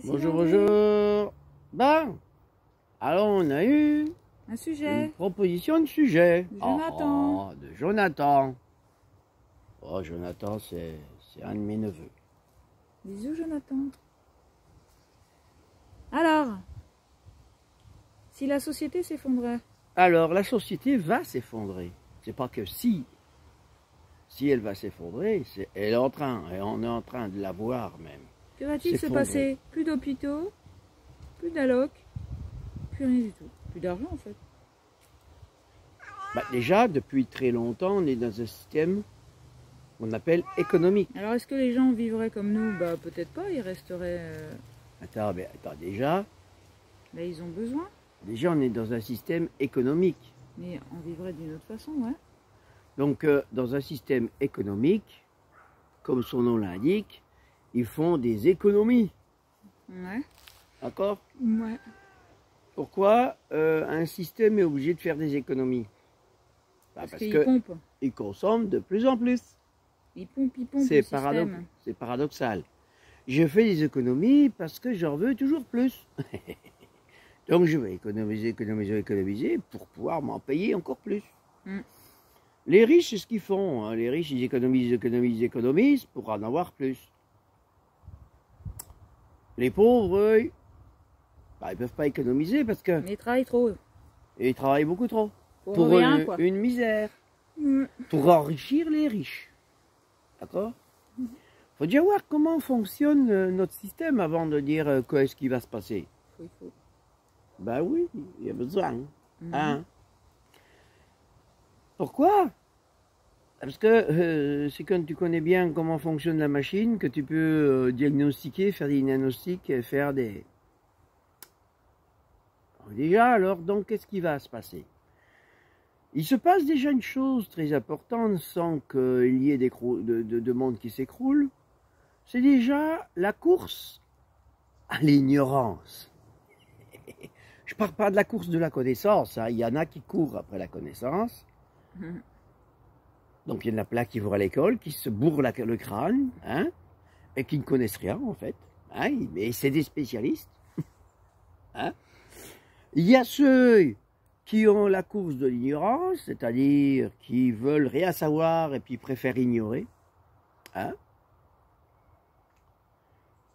Bonjour, bonjour. Ben, alors on a eu un sujet. Une proposition de sujet. De Jonathan. De Jonathan. Oh, Jonathan, c'est un de mes neveux. Bisous, Jonathan. Alors, si la société s'effondrait? Alors, la société va s'effondrer. C'est pas que si elle va s'effondrer, elle est en train, et on est en train de la voir même. Que va-t-il se passer? Plus d'hôpitaux, plus d'allocs, plus rien du tout. Plus d'argent en fait. Bah, déjà, depuis très longtemps, on est dans un système qu'on appelle économique. Alors est-ce que les gens vivraient comme nous? Bah peut-être pas, ils resteraient... Attends, déjà... Là ils ont besoin. Déjà, on est dans un système économique. Mais on vivrait d'une autre façon, ouais. Donc, dans un système économique, comme son nom l'indique, ils font des économies. Ouais. D'accord? Ouais. Pourquoi un système est obligé de faire des économies? Parce qu'il pompe. Il consomme de plus en plus. Il pompe c'est paradoxal. Je fais des économies parce que j'en veux toujours plus. Donc je vais économiser pour pouvoir m'en payer encore plus. Les riches, c'est ce qu'ils font. Hein. Les riches, ils économisent pour en avoir plus. Les pauvres, eux, bah, ils ne peuvent pas économiser parce que... Mais ils travaillent trop. Et ils travaillent beaucoup trop. Pour rien, quoi. Une misère. Pour enrichir les riches. D'accord? Il faut déjà voir comment fonctionne notre système avant de dire qu'est-ce qui va se passer. Il faut. Ben oui, il y a besoin. Hein? Pourquoi? Parce que c'est quand tu connais bien comment fonctionne la machine que tu peux diagnostiquer, faire des diagnostics, faire des... Déjà, alors, donc, qu'est-ce qui va se passer? Il se passe déjà une chose très importante sans qu'il y ait de monde qui s'écroule. C'est déjà la course à l'ignorance. Je ne parle pas de la course de la connaissance. Hein. Il y en a qui courent après la connaissance. Donc il y en a plein qui vont à l'école, qui se bourrent le crâne, hein, et qui ne connaissent rien en fait. Hein, mais c'est des spécialistes. Hein. Il y a ceux qui ont la course de l'ignorance, c'est-à-dire qui veulent rien savoir et puis préfèrent ignorer. Hein.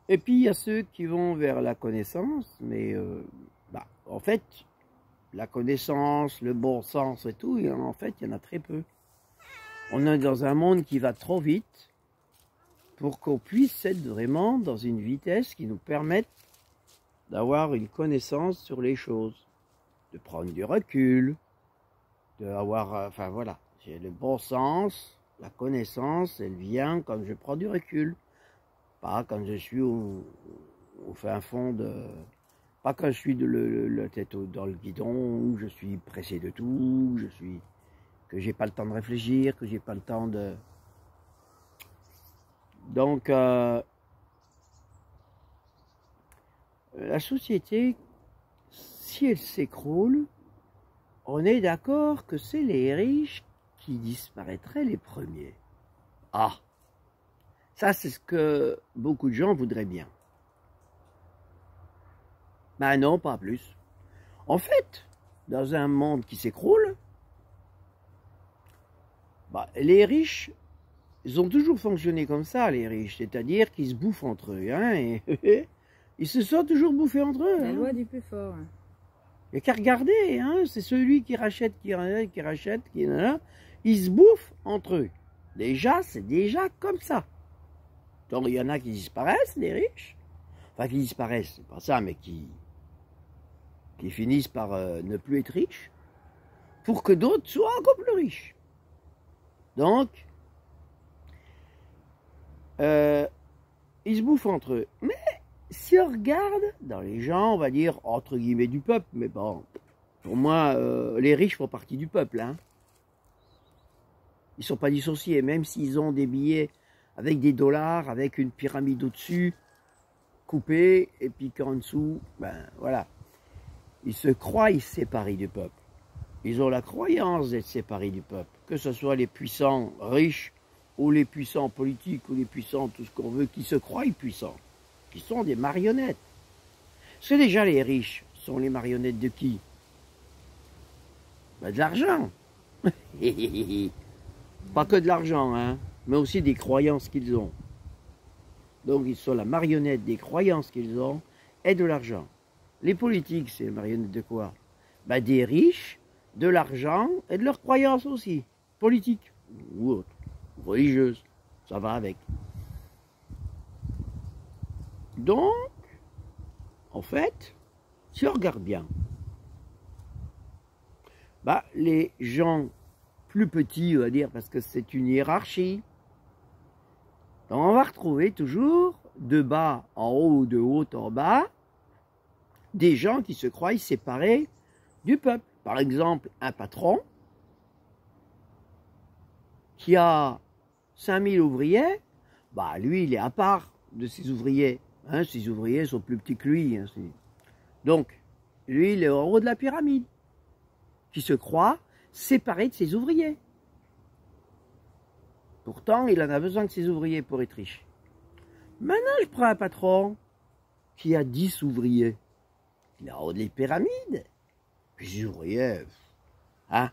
Et puis il y a ceux qui vont vers la connaissance, mais en fait, la connaissance, le bon sens et tout, en fait, il y en a très peu. On est dans un monde qui va trop vite pour qu'on puisse être vraiment dans une vitesse qui nous permette d'avoir une connaissance sur les choses, de prendre du recul, d'avoir, enfin voilà, j'ai le bon sens, la connaissance, elle vient quand je prends du recul, pas quand je suis au fin fond de... Pas quand je suis la tête dans le guidon, où je suis pressé de tout, que j'ai pas le temps de réfléchir, que j'ai pas le temps de... Donc, la société, si elle s'écroule, on est d'accord que c'est les riches qui disparaîtraient les premiers. Ah, ça c'est ce que beaucoup de gens voudraient bien. Ben non, pas plus. En fait, dans un monde qui s'écroule, les riches, ils ont toujours fonctionné comme ça, les riches. C'est-à-dire qu'ils se bouffent entre eux. Hein, et ils se sont toujours bouffés entre eux. La loi du plus fort. Il n'y a qu'à regarder. Hein, c'est celui qui rachète, qui ils se bouffent entre eux. Déjà, c'est déjà comme ça. Donc, il y en a qui disparaissent, les riches. Enfin, qui disparaissent, c'est pas ça, mais qui finissent par ne plus être riches, pour que d'autres soient encore plus riches. Donc, ils se bouffent entre eux. Mais si on regarde dans les gens, on va dire, entre guillemets, du peuple, mais bon, pour moi, les riches font partie du peuple. Hein. Ils ne sont pas dissociés, même s'ils ont des billets avec des dollars, avec une pyramide au-dessus, coupée, et puis qu'en dessous, ben voilà. Ils se croient séparés du peuple. Ils ont la croyance d'être séparés du peuple. Que ce soit les puissants riches, ou les puissants politiques, ou les puissants tout ce qu'on veut, qui se croient puissants. qui sont des marionnettes. Parce que déjà les riches sont les marionnettes de qui? Ben, de l'argent. Pas que de l'argent, hein, mais aussi des croyances qu'ils ont. Donc ils sont la marionnette des croyances qu'ils ont et de l'argent. Les politiques, c'est la marionnette de quoi? Ben, des riches, de l'argent et de leurs croyances aussi. Politiques ou autres, religieuses. Ça va avec. Donc, en fait, si on regarde bien, bah, les gens plus petits, on va dire, parce que c'est une hiérarchie, donc on va retrouver toujours de bas en haut ou de haut en bas des gens qui se croient séparés du peuple. Par exemple, un patron qui a 5000 ouvriers, bah lui, il est à part de ses ouvriers. Hein, ses ouvriers sont plus petits que lui. Hein, donc, lui, il est en haut de la pyramide, qui se croit séparé de ses ouvriers. Pourtant, il en a besoin de ses ouvriers pour être riche. Maintenant, je prends un patron qui a 10 ouvriers. Il est en haut de la pyramide. Puis les ouvriers, hein?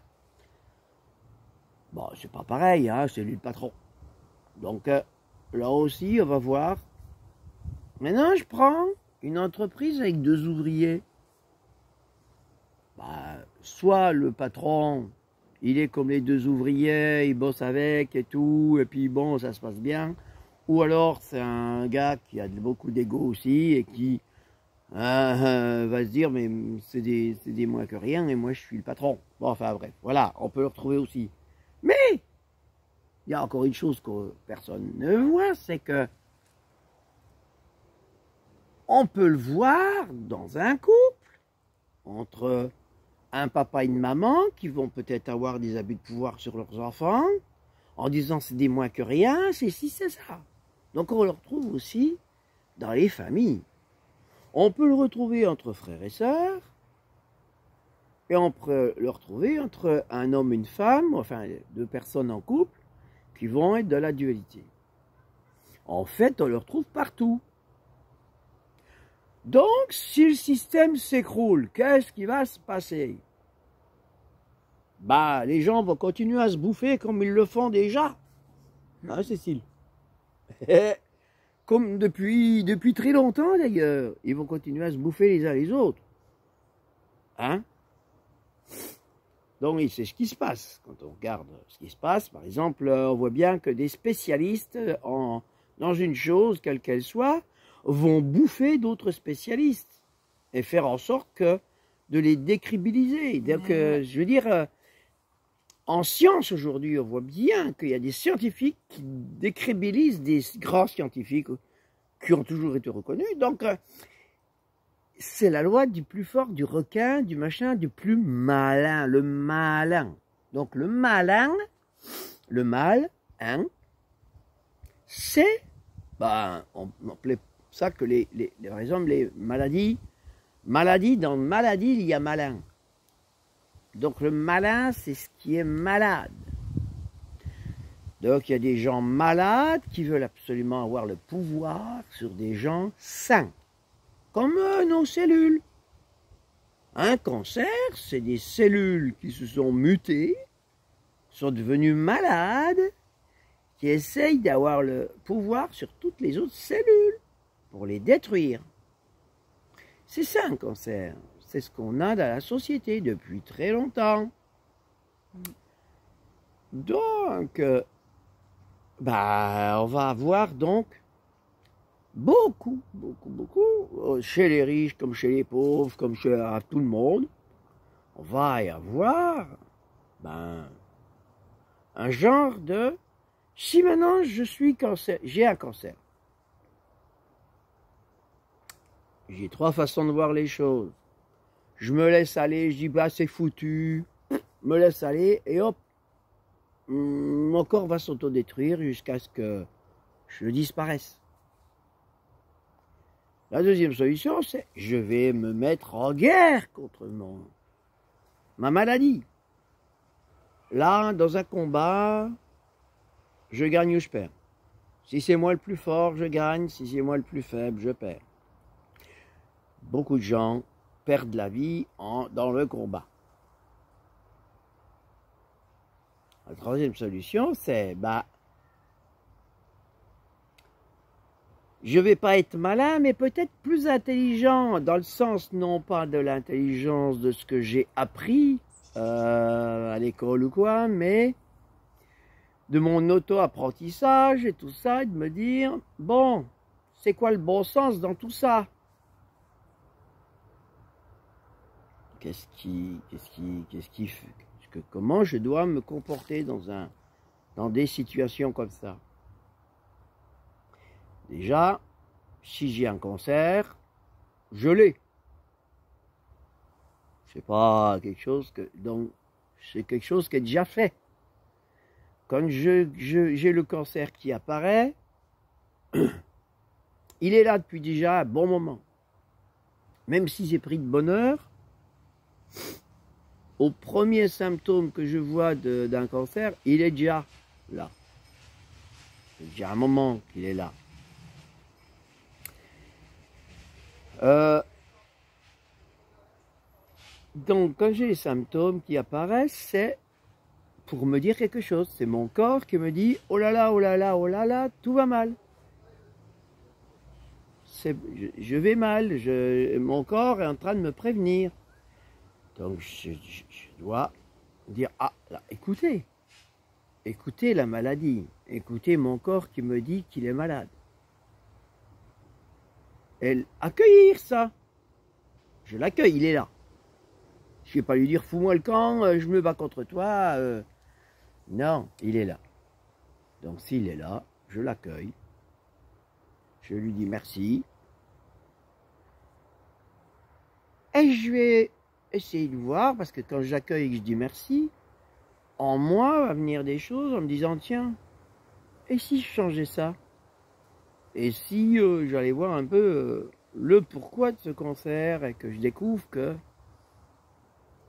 Bon, c'est pas pareil, hein, c'est lui le patron. Donc, là aussi, on va voir. Maintenant, je prends une entreprise avec 2 ouvriers. Bah, soit le patron, il est comme les 2 ouvriers, il bosse avec et tout, et puis bon, ça se passe bien. Ou alors, c'est un gars qui a beaucoup d'ego aussi et qui va se dire, mais c'est des moins que rien et moi, je suis le patron. Bon, enfin, bref, voilà, on peut le retrouver aussi. Mais, il y a encore une chose que personne ne voit, c'est que on peut le voir dans un couple, entre un papa et une maman qui vont peut-être avoir des abus de pouvoir sur leurs enfants, en disant c'est des moins que rien, c'est ci, c'est ça. Donc on le retrouve aussi dans les familles. On peut le retrouver entre frères et sœurs, et on peut le retrouver entre un homme et une femme, enfin 2 personnes en couple, qui vont être de la dualité. En fait, on le retrouve partout. Donc, si le système s'écroule, qu'est-ce qui va se passer? Bah, les gens vont continuer à se bouffer comme ils le font déjà. Hein, Cécile? Comme depuis très longtemps d'ailleurs. Ils vont continuer à se bouffer les uns les autres. Hein? Donc, c'est ce qui se passe. Quand on regarde ce qui se passe, par exemple, on voit bien que des spécialistes dans une chose, quelle qu'elle soit, vont bouffer d'autres spécialistes et faire en sorte de les décrédibiliser. Donc, je veux dire, en science aujourd'hui, on voit bien qu'il y a des scientifiques qui décrédibilisent des grands scientifiques qui ont toujours été reconnus. Donc, c'est la loi du plus fort, du requin, du machin, du plus malin, le malin. Donc, le malin, le mal, hein, c'est, ben, on appelait ça que par exemple, les maladies, dans maladie, il y a malin. Donc le malin, c'est ce qui est malade. Donc il y a des gens malades qui veulent absolument avoir le pouvoir sur des gens sains, comme nos cellules. Un cancer, c'est des cellules qui se sont mutées, sont devenues malades, qui essayent d'avoir le pouvoir sur toutes les autres cellules pour les détruire. C'est ça un cancer. C'est ce qu'on a dans la société depuis très longtemps. Donc, on va avoir donc beaucoup, chez les riches comme chez les pauvres, comme chez tout le monde, on va y avoir un genre de... Si maintenant je suis cancer, j'ai un cancer, j'ai 3 façons de voir les choses. Je me laisse aller, je dis bah c'est foutu, me laisse aller et hop, mon corps va s'autodétruire jusqu'à ce que je disparaisse. La deuxième solution, c'est je vais me mettre en guerre contre ma maladie. Là, dans un combat, je gagne ou je perds. Si c'est moi le plus fort, je gagne. Si c'est moi le plus faible, je perds. Beaucoup de gens perdent la vie dans le combat. La troisième solution, c'est, je vais pas être malin, mais peut-être plus intelligent, dans le sens non pas de l'intelligence de ce que j'ai appris à l'école ou quoi, mais de mon auto-apprentissage et tout ça, et de me dire, bon, c'est quoi le bon sens dans tout ça? Comment je dois me comporter dans des situations comme ça? Déjà, si j'ai un cancer, je l'ai. C'est pas quelque chose donc c'est quelque chose qui est déjà fait. Quand j'ai le cancer qui apparaît, il est là depuis déjà un bon moment. Même si j'ai pris de bonheur, au premier symptôme que je vois d'un cancer, il est déjà là. C'est déjà un moment qu'il est là. Donc, quand j'ai les symptômes qui apparaissent, c'est pour me dire quelque chose. C'est mon corps qui me dit « Oh là là, oh là là, oh là là, tout va mal. » Je vais mal, mon corps est en train de me prévenir. Donc, je dois dire « Ah, là, écoutez la maladie, écoutez mon corps qui me dit qu'il est malade. » Et accueillir ça. Je l'accueille, il est là. Je ne vais pas lui dire, fous-moi le camp, je me bats contre toi. Non, il est là. Donc s'il est là, je l'accueille. Je lui dis merci. Et je vais essayer de voir, parce que quand j'accueille et que je dis merci, en moi va venir des choses en me disant, tiens, et si je changeais ça? Et si j'allais voir un peu le pourquoi de ce cancer et que je découvre que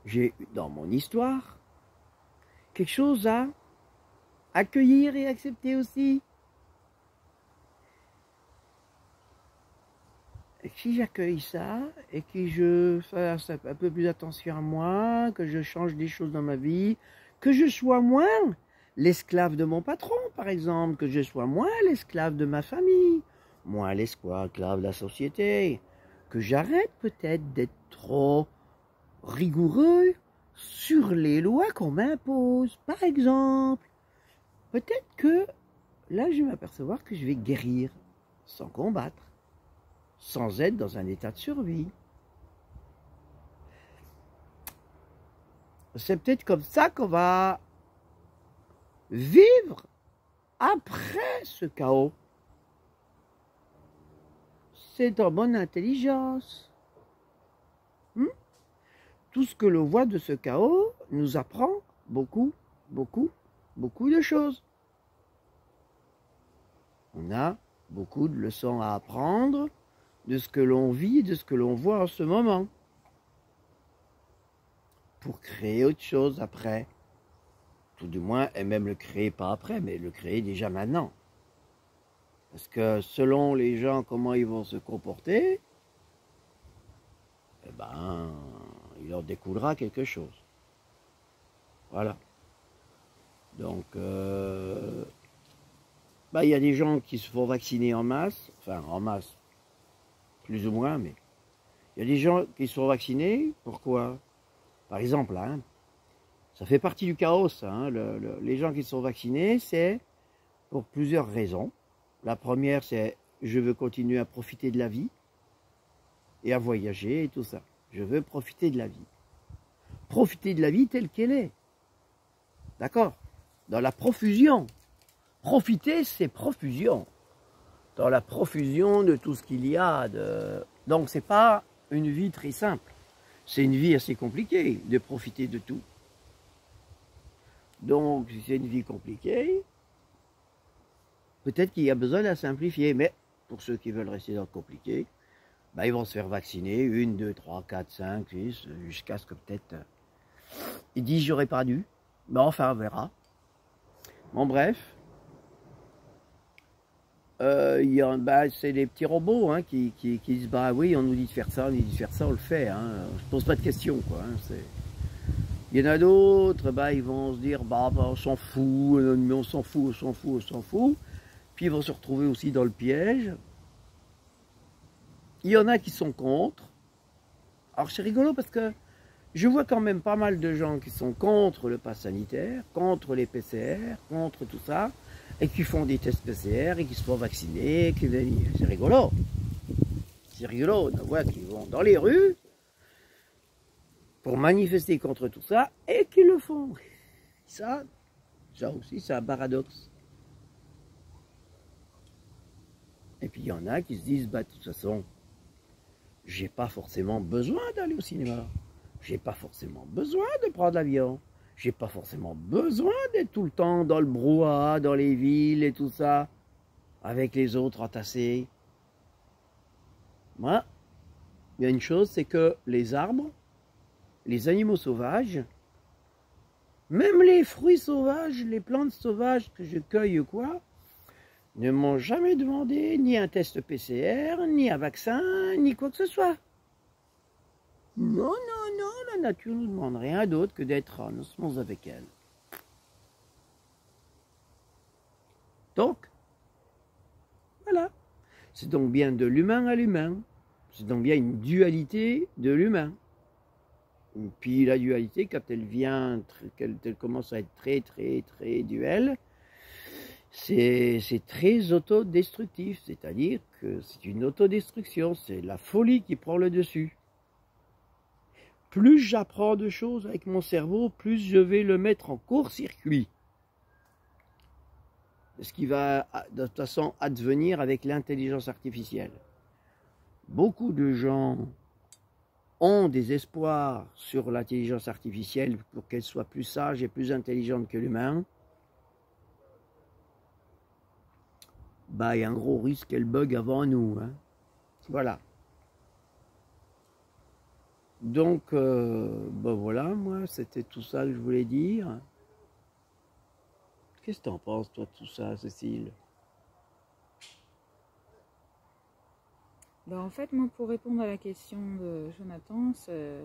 j'ai dans mon histoire quelque chose à accueillir et accepter aussi. Et si j'accueille ça et que je fasse un peu plus attention à moi, que je change des choses dans ma vie, que je sois moins l'esclave de mon patron, par exemple, que je sois moins l'esclave de ma famille, moins l'esclave de la société, que j'arrête peut-être d'être trop rigoureux sur les lois qu'on m'impose. Par exemple, peut-être que là, je vais m'apercevoir que je vais guérir sans combattre, sans être dans un état de survie. C'est peut-être comme ça qu'on va vivre après ce chaos. C'est en bonne intelligence. Tout ce que l'on voit de ce chaos nous apprend beaucoup, beaucoup, beaucoup de choses. On a beaucoup de leçons à apprendre de ce que l'on vit et de ce que l'on voit en ce moment. Pour créer autre chose après. Tout du moins, et même le créer pas après, mais le créer déjà maintenant. Parce que selon les gens, comment ils vont se comporter, eh ben, il en découlera quelque chose. Voilà. Donc, il y a des gens qui se font vacciner en masse, enfin en masse, plus ou moins, mais il y a des gens qui se font vacciner, pourquoi? Par exemple, hein, ça fait partie du chaos, hein, les gens qui se sont vaccinés, c'est pour plusieurs raisons. La première, c'est je veux continuer à profiter de la vie et à voyager et tout ça. Je veux profiter de la vie. Profiter de la vie telle qu'elle est. D'accord? Dans la profusion. Profiter, c'est profusion. Dans la profusion de tout ce qu'il y a. Donc, c'est pas une vie très simple. C'est une vie assez compliquée de profiter de tout. Donc, si c'est une vie compliquée, peut-être qu'il y a besoin de la simplifier. Mais pour ceux qui veulent rester dans le compliqué, ils vont se faire vacciner 1, 2, 3, 4, 5, 6, jusqu'à ce que peut-être ils disent j'aurais pas dû. Mais enfin, on verra. Bon, bref. Bah, c'est les petits robots hein, qui disent bah oui, on nous dit de faire ça, on nous dit de faire ça, on le fait. Hein. Je pose pas de questions quoi. Hein, il y en a d'autres, bah, ils vont se dire bah, on s'en fout, mais on s'en fout, on s'en fout, on s'en fout. Puis ils vont se retrouver aussi dans le piège. Il y en a qui sont contre. Alors c'est rigolo parce que je vois quand même pas mal de gens qui sont contre le pass sanitaire, contre les PCR, contre tout ça, et qui font des tests PCR et qui se font vacciner. C'est rigolo. C'est rigolo. On voit qu'ils vont dans les rues pour manifester contre tout ça et qu'ils le font. Ça aussi, c'est un paradoxe. Et puis il y en a qui se disent, bah de toute façon, j'ai pas forcément besoin d'aller au cinéma. J'ai pas forcément besoin de prendre l'avion. J'ai pas forcément besoin d'être tout le temps dans le brouhaha, dans les villes et tout ça, avec les autres entassés. Moi, il y a une chose, c'est que les arbres, les animaux sauvages, même les fruits sauvages, les plantes sauvages que je cueille ou quoi, ne m'ont jamais demandé ni un test PCR, ni un vaccin, ni quoi que ce soit. Non, non, non, la nature ne demande rien d'autre que d'être en osmose avec elle. Donc, voilà. C'est donc bien de l'humain à l'humain. C'est donc bien une dualité de l'humain. Et puis la dualité, quand elle vient, quand elle commence à être très, très, très duelle, c'est très autodestructif. C'est-à-dire que c'est une autodestruction. C'est la folie qui prend le dessus. Plus j'apprends de choses avec mon cerveau, plus je vais le mettre en court-circuit. Ce qui va de toute façon advenir avec l'intelligence artificielle. Beaucoup de gens ont des espoirs sur l'intelligence artificielle pour qu'elle soit plus sage et plus intelligente que l'humain. Bah, il y a un gros risque qu'elle bug avant nous. Hein. Voilà. Donc, ben voilà, moi, c'était tout ça que je voulais dire. Qu'est-ce que tu en penses, toi, de tout ça, Cécile? Ben, en fait, moi, pour répondre à la question de Jonathan, ce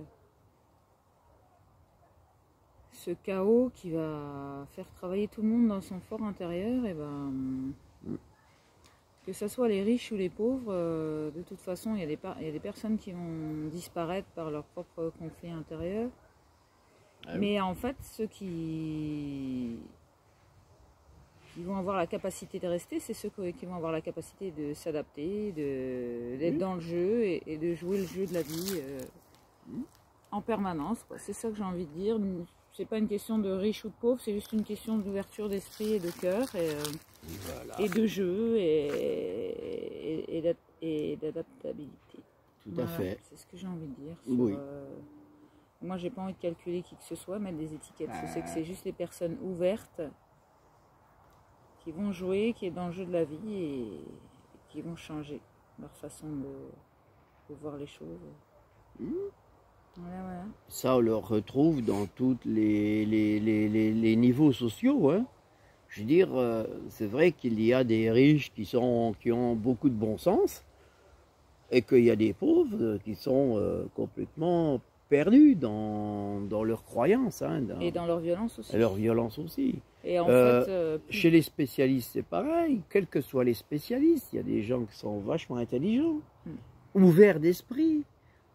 chaos qui va faire travailler tout le monde dans son fort intérieur, et ben, que ce soit les riches ou les pauvres, de toute façon, il y a des personnes qui vont disparaître par leur propre conflit intérieur. Ah oui. Mais en fait, ceux qui vont avoir la capacité de rester, c'est ceux qui vont avoir la capacité de s'adapter, d'être dans le jeu et de jouer le jeu de la vie en permanence. C'est ça que j'ai envie de dire. C'est pas une question de riche ou de pauvre, c'est juste une question d'ouverture d'esprit et de cœur voilà. Et de jeu et d'adaptabilité. Tout à fait. C'est ce que j'ai envie de dire. Oui. Moi, j'ai pas envie de calculer qui que ce soit, mettre des étiquettes. Je sais que c'est juste les personnes ouvertes qui vont jouer, qui est dans le jeu de la vie et qui vont changer leur façon de voir les choses. Voilà. Ça, on le retrouve dans tous les niveaux sociaux. Hein. Je veux dire, c'est vrai qu'il y a des riches qui ont beaucoup de bon sens et qu'il y a des pauvres qui sont complètement perdus dans leurs croyances. Hein, et dans leur violence aussi. Et leur violence aussi. Et en fait, chez les spécialistes, c'est pareil. Quels que soient les spécialistes, il y a des gens qui sont vachement intelligents, ouverts d'esprit,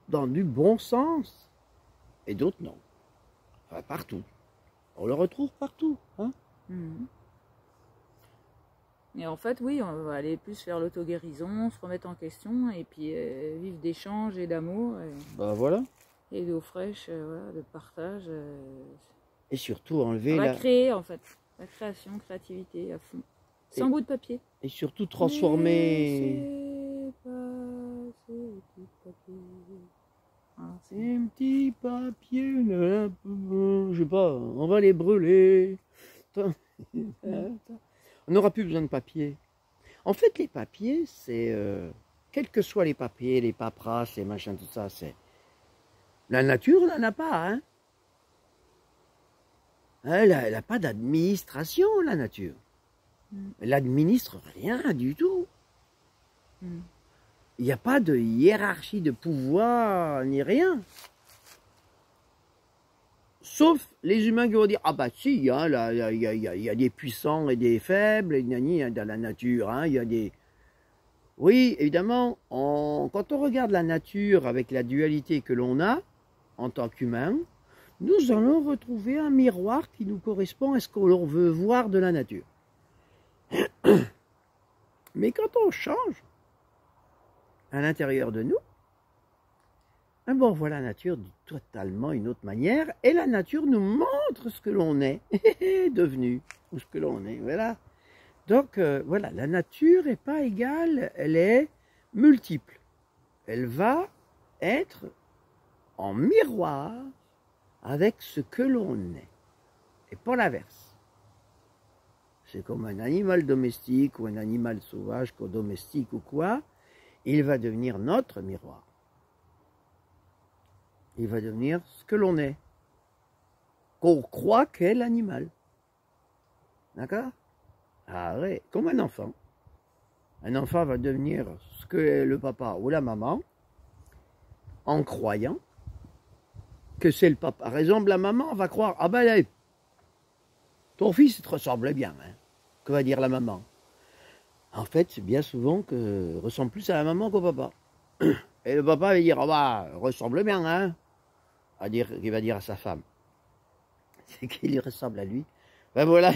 dans du bon sens, et d'autres non. Enfin, partout. On le retrouve partout. Hein. Et en fait, oui, on va aller plus faire l'auto-guérison, se remettre en question, et puis vivre d'échanges et d'amour. Ben voilà. Et d'eau fraîche, voilà, de partage. Et surtout enlever la... créer, en fait. La création, créativité à fond. Sans bout de papier. Et surtout transformer... Ces petits papiers, je sais pas, on va les brûler. On n'aura plus besoin de papier. En fait, les papiers, c'est... quels que soient les papiers, les paperasses, les machins, tout ça, c'est... La nature n'en a pas, hein. Elle n'a pas d'administration, la nature. Elle n'administre rien du tout. Il n'y a pas de hiérarchie de pouvoir ni rien. Sauf les humains qui vont dire, ah bah si, il y a des puissants et des faibles, dans la nature, hein, il y a des... Oui, évidemment, quand on regarde la nature avec la dualité que l'on a en tant qu'humain, nous allons retrouver un miroir qui nous correspond à ce que l'on veut voir de la nature. Mais quand on change à l'intérieur de nous, bon, on voit la nature de totalement une autre manière, et la nature nous montre ce que l'on est devenu, ou ce que l'on est, voilà. Donc, voilà, la nature n'est pas égale, elle est multiple. Elle va être en miroir avec ce que l'on est, et pas l'inverse. C'est comme un animal domestique ou un animal sauvage, qu'on domestique ou quoi, il va devenir notre miroir. Il va devenir ce que l'on est, qu'on croit qu'est l'animal. D'accord? Ah ouais, comme un enfant. Un enfant va devenir ce que est le papa ou la maman, en croyant que c'est le papa. Par exemple, la maman va croire, ah ben, allez, ton fils te ressemblait bien, hein. Que va dire la maman? En fait, c'est bien souvent que ressemble plus à la maman qu'au papa. Et le papa va dire, ah bah, ressemble bien, hein. Il va dire à sa femme, c'est qu'il ressemble à lui. Ben voilà,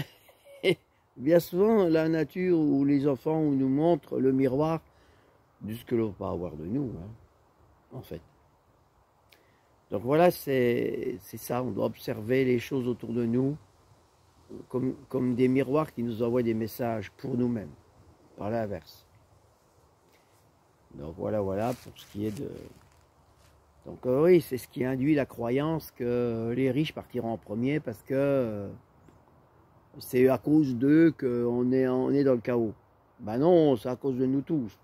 bien souvent la nature ou les enfants nous montrent le miroir de ce que l'on va avoir de nous, hein, en fait. Donc voilà, c'est ça, on doit observer les choses autour de nous comme des miroirs qui nous envoient des messages pour nous-mêmes, par l'inverse. Donc voilà pour ce qui est de... Donc oui, c'est ce qui induit la croyance que les riches partiront en premier parce que c'est à cause d'eux qu'on est dans le chaos. Ben non, c'est à cause de nous tous.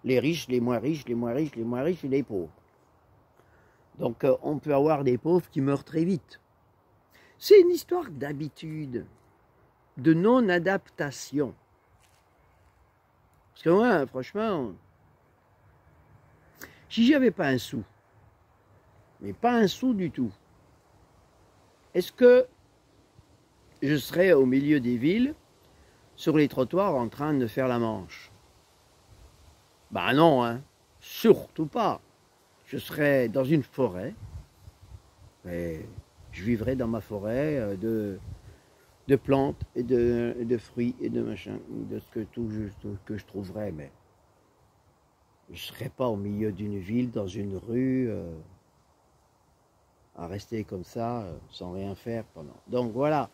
Les riches, les moins riches, les moins riches, les moins riches et les pauvres. Donc on peut avoir des pauvres qui meurent très vite. C'est une histoire d'habitude, de non-adaptation. Parce que moi, franchement, si j'avais pas un sou, mais pas un sou du tout, est-ce que je serais au milieu des villes, sur les trottoirs, en train de faire la manche? Ben non, hein, surtout pas. Je serais dans une forêt, et je vivrais dans ma forêt de plantes et de fruits et de machin, de ce que je trouverais, mais je ne serais pas au milieu d'une ville, dans une rue, à rester comme ça, sans rien faire pendant. Donc voilà.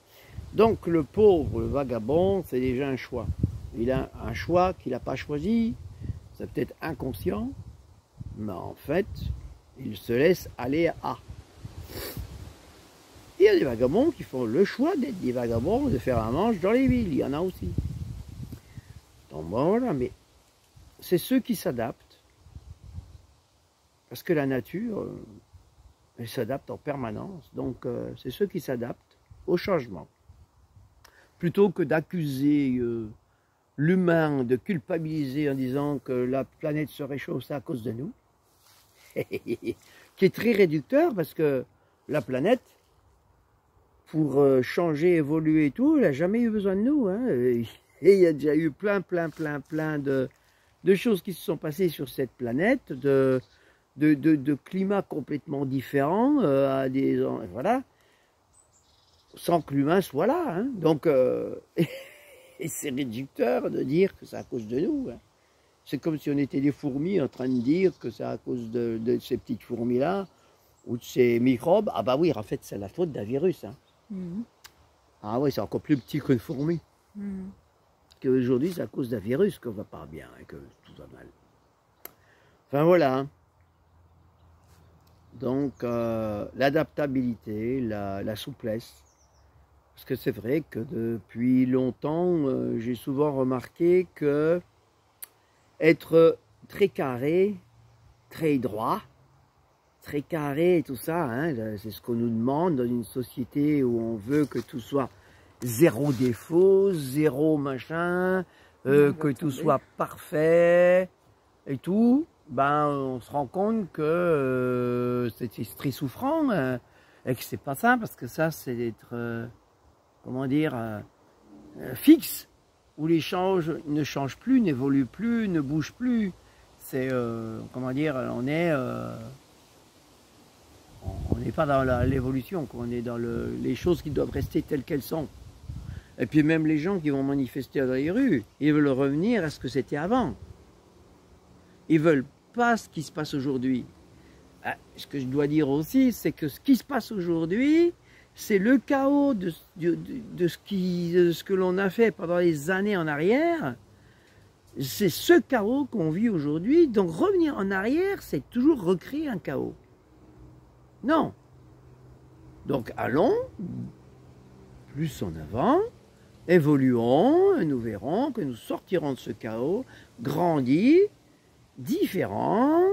Donc le pauvre, le vagabond, c'est déjà un choix. Il a un choix qu'il n'a pas choisi, c'est peut-être inconscient, mais en fait, il se laisse aller à. Il y a des vagabonds qui font le choix d'être des vagabonds, de faire la manche dans les villes, il y en a aussi. Donc voilà, mais c'est ceux qui s'adaptent. Parce que la nature, elle s'adapte en permanence. Donc c'est ceux qui s'adaptent au changement. Plutôt que d'accuser l'humain, de culpabiliser en disant que la planète se réchauffe, c'est à cause de nous. Qui est très réducteur parce que la planète, pour changer, évoluer et tout, elle n'a jamais eu besoin de nous. Hein. Et il y a déjà eu plein de choses qui se sont passées sur cette planète, de climats complètement différents, voilà, sans que l'humain soit là. Hein. Donc, et c'est réducteur de dire que c'est à cause de nous. Hein. C'est comme si on était des fourmis en train de dire que c'est à cause de ces petites fourmis-là, ou de ces microbes. Ah bah oui, en fait, c'est la faute d'un virus. Hein. Ah oui, c'est encore plus petit qu'une fourmi. Qu'aujourd'hui, c'est à cause d'un virus qu'on va pas bien et que tout va mal. Enfin voilà. Hein. Donc, l'adaptabilité, la souplesse. Parce que c'est vrai que depuis longtemps, j'ai souvent remarqué que être très carré, très droit, très carré et tout ça, hein, c'est ce qu'on nous demande dans une société où on veut que tout soit zéro défaut, zéro machin, Non, que va tout tomber. soit parfait et tout, ben on se rend compte que c'est très souffrant et que c'est pas ça parce que ça c'est d'être comment dire fixe où les changes ne changent plus, n'évoluent plus, ne bougent plus. C'est comment dire, on n'est pas dans l'évolution, on est dans les choses qui doivent rester telles qu'elles sont. Et puis même les gens qui vont manifester dans les rues, ils veulent revenir à ce que c'était avant. Ils veulent pas ce qui se passe aujourd'hui. Ah, ce que je dois dire aussi, c'est que ce qui se passe aujourd'hui, c'est le chaos de ce que l'on a fait pendant les années en arrière. C'est ce chaos qu'on vit aujourd'hui. Donc revenir en arrière, c'est toujours recréer un chaos. Non. Donc allons plus en avant, évoluons, et nous verrons que nous sortirons de ce chaos, grandis, différents,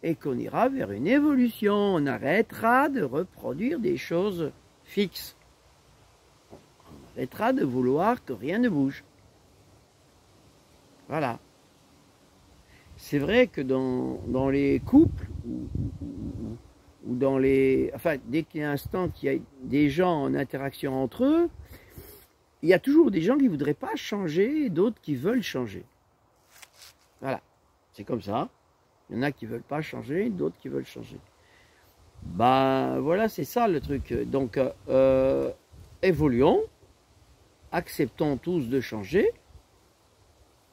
et qu'on ira vers une évolution. On arrêtera de reproduire des choses fixes. On arrêtera de vouloir que rien ne bouge. Voilà. C'est vrai que dans les couples, ou dans les... Enfin, dès qu'il y a un instant qu'il y a des gens en interaction entre eux, il y a toujours des gens qui ne voudraient pas changer et d'autres qui veulent changer. Voilà. C'est comme ça. Il y en a qui ne veulent pas changer, d'autres qui veulent changer. Ben voilà, c'est ça le truc. Donc, évoluons, acceptons tous de changer,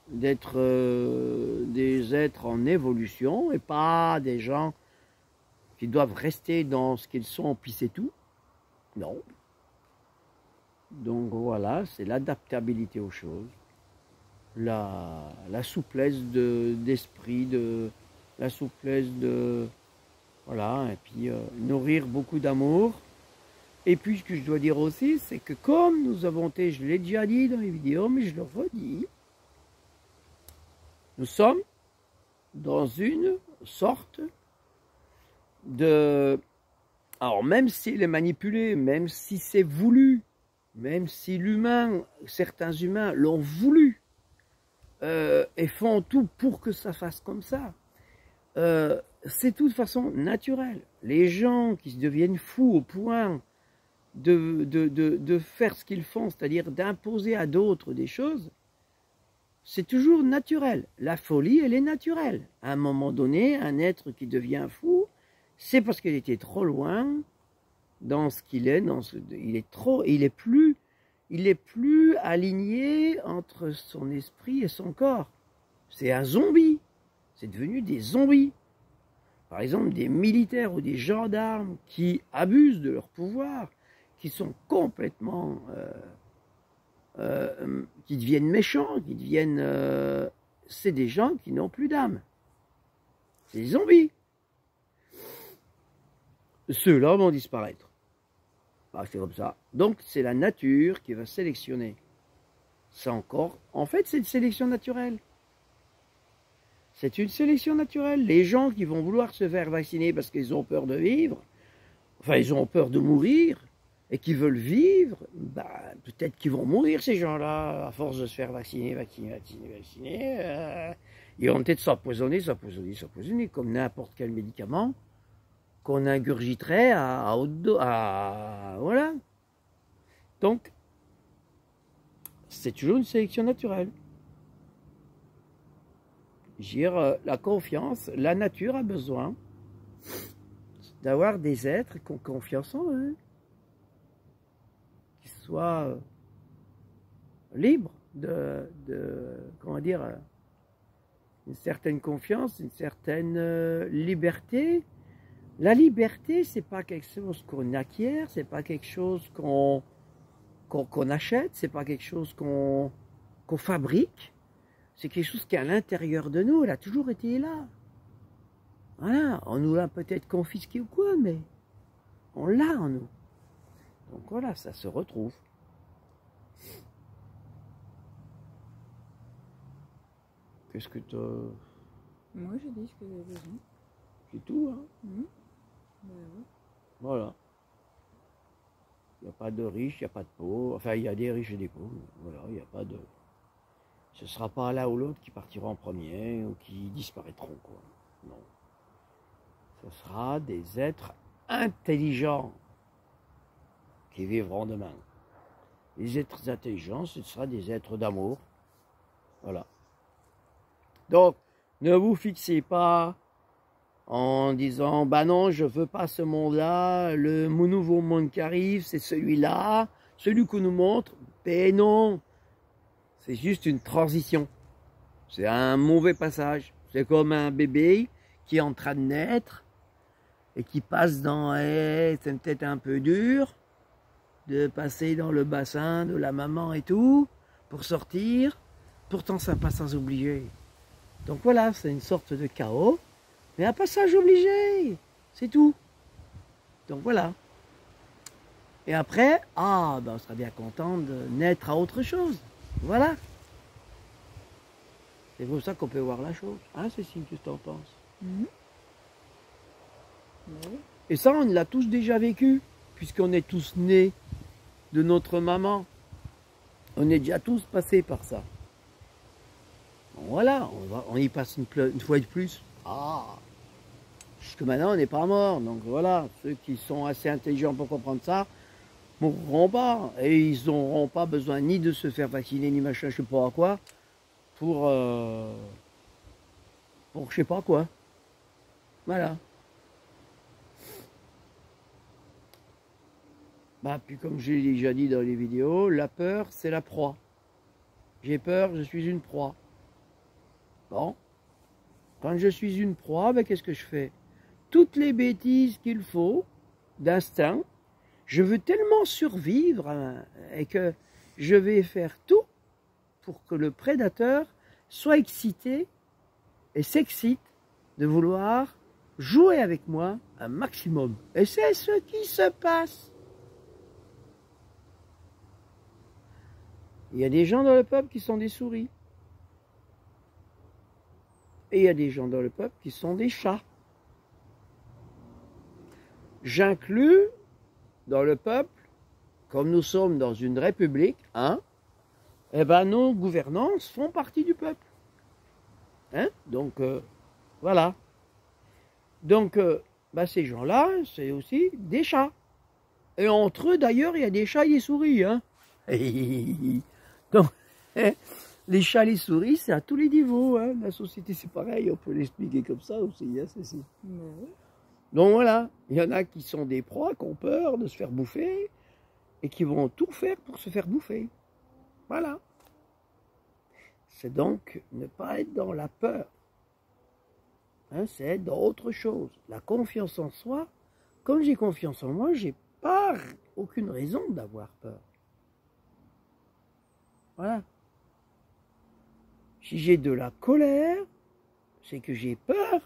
d'être des êtres en évolution et pas des gens qui doivent rester dans ce qu'ils sont, puis c'est tout. Non. Donc voilà, c'est l'adaptabilité aux choses, la souplesse d'esprit, la souplesse de... Voilà, et puis nourrir beaucoup d'amour. Et puis ce que je dois dire aussi, c'est que comme nous avons été, je l'ai déjà dit dans les vidéos, mais je le redis, nous sommes dans une sorte de... Alors même s'il est manipulé, même si c'est voulu, même si certains humains l'ont voulu, et font tout pour que ça fasse comme ça, c'est de toute façon naturel. Les gens qui se deviennent fous au point de faire ce qu'ils font, c'est-à-dire d'imposer à d'autres des choses, c'est toujours naturel. La folie, elle est naturelle. À un moment donné, un être qui devient fou, c'est parce qu'il était trop loin dans ce qu'il est, il est plus aligné entre son esprit et son corps. C'est un zombie. C'est devenu des zombies. Par exemple, des militaires ou des gendarmes qui abusent de leur pouvoir, qui sont complètement... qui deviennent méchants, c'est des gens qui n'ont plus d'âme. C'est des zombies. Ceux-là vont disparaître. Ah, c'est comme ça. Donc, c'est la nature qui va sélectionner. C'est encore... En fait, c'est une sélection naturelle. C'est une sélection naturelle. Les gens qui vont vouloir se faire vacciner parce qu'ils ont peur de vivre, enfin, ils ont peur de mourir, et qui veulent vivre, bah, peut-être qu'ils vont mourir, ces gens-là, à force de se faire vacciner. Ils vont peut-être s'empoisonner, comme n'importe quel médicament qu'on ingurgiterait à haute dose. Voilà. Donc, c'est toujours une sélection naturelle. La confiance, la nature a besoin d'avoir des êtres qui ont confiance en eux, qui soient libres comment dire, une certaine confiance, une certaine liberté. La liberté, c'est pas quelque chose qu'on acquiert, c'est pas quelque chose qu'on achète, c'est pas quelque chose qu'on fabrique. C'est quelque chose qui est à l'intérieur de nous, elle a toujours été là. Voilà, on nous l'a peut-être confisqué ou quoi, mais on l'a en nous. Donc voilà, ça se retrouve. Qu'est-ce que t'as... Moi, j'ai dit ce que j'avais besoin. C'est tout, hein. Ben ouais. Voilà. Il n'y a pas de riches, il n'y a pas de pauvres. Enfin, il y a des riches et des pauvres. Voilà, il n'y a pas de... Ce ne sera pas l'un ou l'autre qui partira en premier ou qui disparaîtront, quoi. Non. Ce sera des êtres intelligents qui vivront demain. Les êtres intelligents, ce sera des êtres d'amour. Voilà. Donc, ne vous fixez pas en disant, bah non, je veux pas ce monde-là, le nouveau monde qui arrive, c'est celui-là, celui qu'on nous montre. Ben non, c'est juste une transition. C'est un mauvais passage. C'est comme un bébé qui est en train de naître et qui passe dans, c'est peut-être un peu dur de passer dans le bassin de la maman et tout, pour sortir. Pourtant, c'est un passage obligé. Donc voilà, c'est une sorte de chaos. Mais un passage obligé, c'est tout. Donc voilà. Et après, ben on sera bien content de naître à autre chose. Voilà. C'est comme ça qu'on peut voir la chose. Hein, Cécile, tu t'en penses? Oui. Et ça, on l'a tous déjà vécu, puisqu'on est tous nés de notre maman. On est déjà tous passés par ça. Bon, voilà, on y passe une fois de plus. Jusque maintenant, on n'est pas mort. Donc voilà, ceux qui sont assez intelligents pour comprendre ça, mourront pas. Et ils n'auront pas besoin ni de se faire vacciner, ni machin, je sais pas quoi, pour je sais pas quoi. Voilà. Bah, puis comme j'ai déjà dit dans les vidéos, la peur, c'est la proie. J'ai peur, je suis une proie. Bon. Quand je suis une proie, ben, qu'est-ce que je fais? Toutes les bêtises qu'il faut, d'instinct, je veux tellement survivre hein, et que je vais faire tout pour que le prédateur soit excité et s'excite de vouloir jouer avec moi un maximum. Et c'est ce qui se passe. Il y a des gens dans le peuple qui sont des souris. Et il y a des gens dans le peuple qui sont des chats. J'inclus dans le peuple, comme nous sommes dans une république, hein, eh ben nos gouvernances font partie du peuple. Hein? Donc, voilà. Donc, ces gens-là, c'est aussi des chats. Et entre eux, d'ailleurs, il y a des chats et des souris. Hein? Donc, les chats et les souris, c'est à tous les niveaux. Hein? La société, c'est pareil, on peut l'expliquer comme ça aussi. Hein, Cécile. Donc voilà, il y en a qui sont des proies, qui ont peur de se faire bouffer et qui vont tout faire pour se faire bouffer. Voilà. C'est donc ne pas être dans la peur. Hein, c'est être dans autre chose. La confiance en soi, comme j'ai confiance en moi, j'ai pas aucune raison d'avoir peur. Voilà. Si j'ai de la colère, c'est que j'ai peur.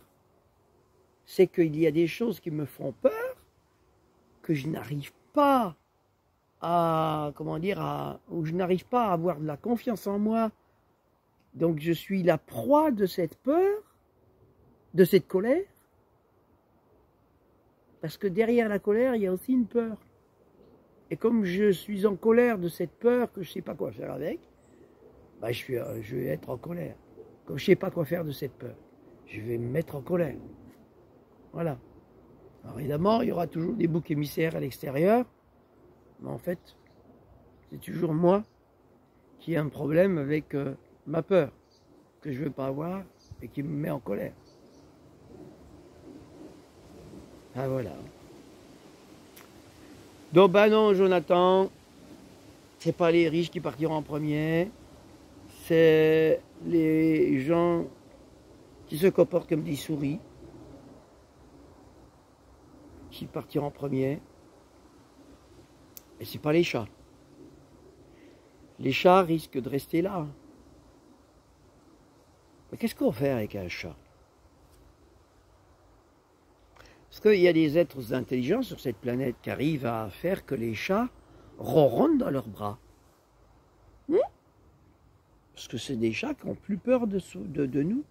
C'est qu'il y a des choses qui me font peur, que je n'arrive pas à, où je n'arrive pas à avoir de la confiance en moi. Donc je suis la proie de cette peur, de cette colère. Parce que derrière la colère, il y a aussi une peur. Et comme je suis en colère de cette peur que je ne sais pas quoi faire avec, je vais être en colère. Comme je ne sais pas quoi faire de cette peur, je vais me mettre en colère. Voilà. Alors évidemment, il y aura toujours des boucs émissaires à l'extérieur, mais en fait, c'est toujours moi qui ai un problème avec ma peur, que je ne veux pas avoir et qui me met en colère. Ah voilà. Donc non, Jonathan, c'est pas les riches qui partiront en premier, c'est les gens qui se comportent comme des souris qui partiront en premier. Et c'est pas les chats. Les chats risquent de rester là. Mais qu'est-ce qu'on fait avec un chat? Parce qu'il y a des êtres intelligents sur cette planète qui arrivent à faire que les chats ronronnent dans leurs bras. Parce que c'est des chats qui ont plus peur de nous.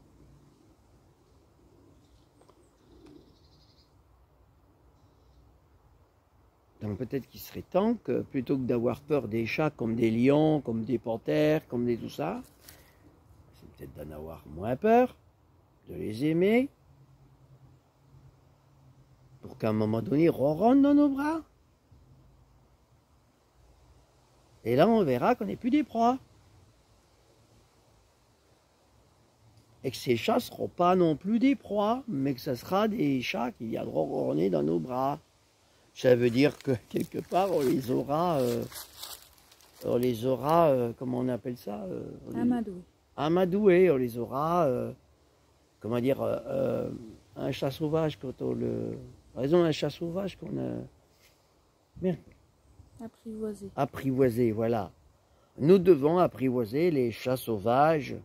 Donc peut-être qu'il serait temps que, plutôt que d'avoir peur des chats comme des lions, comme des panthères, comme des tout ça, peut-être d'en avoir moins peur, de les aimer, pour qu'à un moment donné, ils rentrent dans nos bras. Et là, on verra qu'on n'est plus des proies. Et que ces chats ne seront pas non plus des proies, mais que ce sera des chats qui viendront ronronner dans nos bras. Ça veut dire que quelque part, on les aura, comment on appelle ça, Amadoué. amadoués, on les aura, comment dire, un chat sauvage quand on le... Par exemple, un chat sauvage qu'on a... Merde. Apprivoisé. Apprivoisé, voilà. Nous devons apprivoiser les chats sauvages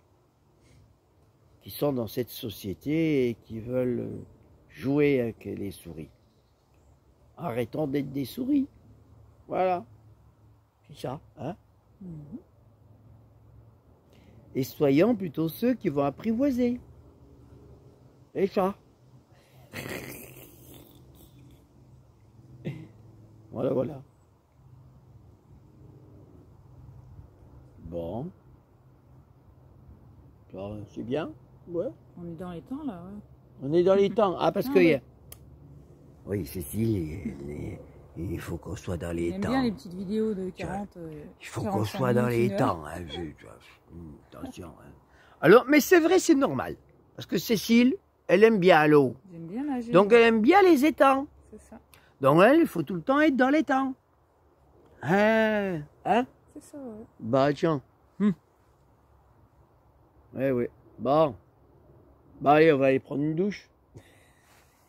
qui sont dans cette société et qui veulent jouer avec les souris. Arrêtons d'être des souris. Voilà. C'est ça, hein? Et soyons plutôt ceux qui vont apprivoiser les chats. Voilà, voilà. Bon. C'est bien? Ouais. On est dans les temps là, ouais. On est dans les temps. Ah, parce Ah, que... ouais. Oui, Cécile, il faut qu'on soit dans les J'aime temps. bien les petites vidéos de 40. Il faut qu'on 45 soit dans minutes, les une heure. temps. Hein, attention. Hein. Alors, mais c'est vrai, c'est normal. Parce que Cécile, elle aime bien l'eau. J'aime bien nager. Donc, moi. elle aime bien les étangs. C'est ça. Donc, elle, il faut tout le temps être dans l'étang. Hein? C'est ça, ouais. Bah, tiens. Oui. Bon. Bah, allez, on va aller prendre une douche.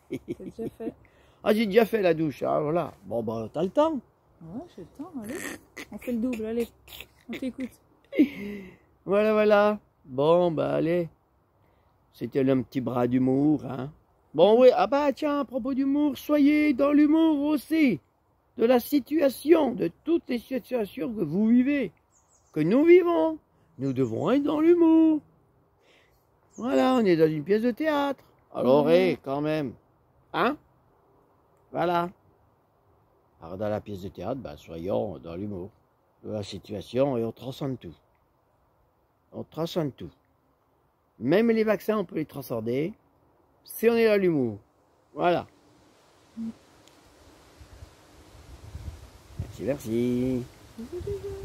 C'est déjà fait. Ah, j'ai déjà fait la douche. Ah, voilà. Bon, bah, t'as le temps. Ouais, j'ai le temps, allez. On fait le double, allez. On t'écoute. Voilà. Bon, bah, allez. C'était un petit bras d'humour, hein. Bon, oui. Ah, bah, tiens, à propos d'humour, soyez dans l'humour aussi. De la situation, de toutes les situations que vous vivez, que nous vivons. Nous devons être dans l'humour. Voilà, on est dans une pièce de théâtre. Alors, quand même. Hein? Voilà. Alors, dans la pièce de théâtre, ben, soyons dans l'humour, de la situation, et on transcende tout. On transcende tout. Même les vaccins, on peut les transcender si on est dans l'humour. Voilà. Merci. Bisous.